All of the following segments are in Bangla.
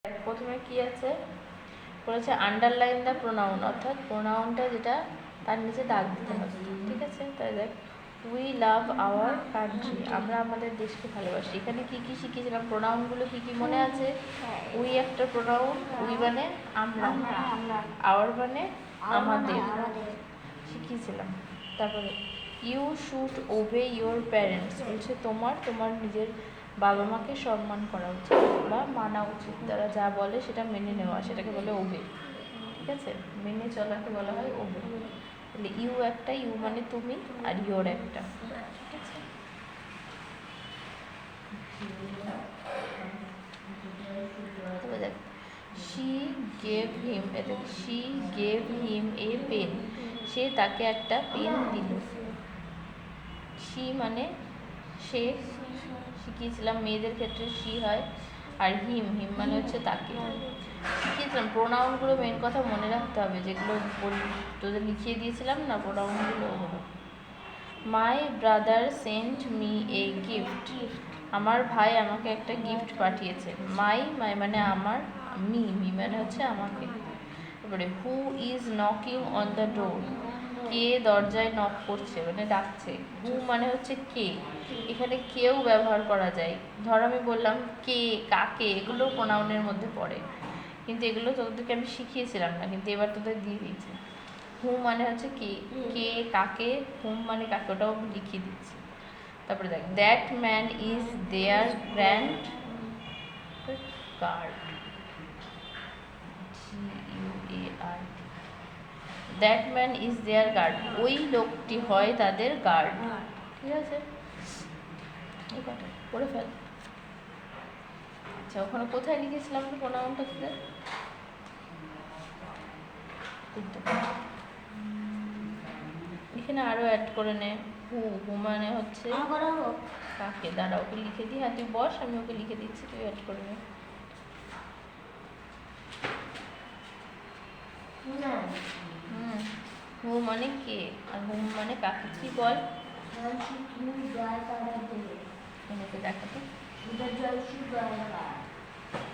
প্রথমে কি আছে বলেছে আন্ডারলাইন দ্য প্রোনাউন, অর্থাৎ প্রোনাউনটা যেটা তার নিচে দাগ দিতে হবে। ঠিক আছে, তাই দেখ উই লাভ আওয়ার কান্ট্রি, আমরা আমাদের দেশকে ভালোবাসি। এখানে কি কি শিখেছিলাম, প্রোনাউনগুলো কি কি মনে আছে? উই একটা প্রোনাউন, উই মানে আমরা, আওয়ার মানে আমাদের শিখিয়েছিলাম। তারপরে you should obey your parents, বলছে তোমার নিজের বাবা মাকে সম্মান করা উচিত বা মানা উচিত, তারা যা বলে সেটা মেনে নেওয়া, সেটাকে বলে ওবে। ঠিক আছে, মেনে চলাকে বলা হয় ওবে। তাহলে ইউ একটা, ইউ মানে তুমি, আর ইয়োর একটা। ঠিক আছে, তবে দেখ she gave him a pen, সে তাকে একটা পেন দিল। she মানে সে, শিখিয়েছিলাম মেয়েদের ক্ষেত্রে she হয়, আর হিম মানে হচ্ছে তাকে। শিখিয়েছিলাম প্রোনাউনগুলো, মেন কথা মনে রাখতে হবে, যেগুলো তোদের লিখিয়ে দিয়েছিলাম না প্রোনাউনগুলো, ওগুলো। My brother sent me a gift, আমার ভাই আমাকে একটা গিফট পাঠিয়েছে। মাই মানে আমার, মি মানে হচ্ছে আমাকে। তারপরে who is knocking on the door, কে দরজায় নক করছে মানে ডাকছে। হু মানে হচ্ছে কে, এখানে কেউ ব্যবহার করা যায়। ধর আমি বললাম কে, কাকে, এগুলো প্রোনাউনের মধ্যে পড়ে, কিন্তু এগুলো তোদেরকে আমি শিখিয়েছিলাম না, কিন্তু এবার তোদের দিয়ে দিয়েছি। হু মানে হচ্ছে কে, কে কাকে, হুম মানে কাকে, ওটাও লিখিয়ে দিচ্ছি। তারপরে দেখ that man is their grand guard, GUAR, that man is their guard, ওই লোকটি হয় তাদের গার্ড। ঠিক আছে, এই কথা পড়ে ফেল। আচ্ছা, ওখানে কোথায় লিখেছিলাম প্রোনাউনটা তোদের? এখানে আরো অ্যাড করে নে। হু মানে হচ্ছে কাকে, দাঁড়া ওকে লিখে দিই। হ্যাঁ তুই বস, আমি ওকে লিখে দিচ্ছি, তুই অ্যাড করে নে। হু মানে কে, আর হুম মানে কাকে। কি বল, দেখাতো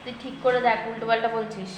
তুই ঠিক করে দেখ, উল্টো পাল্টা বলছিস।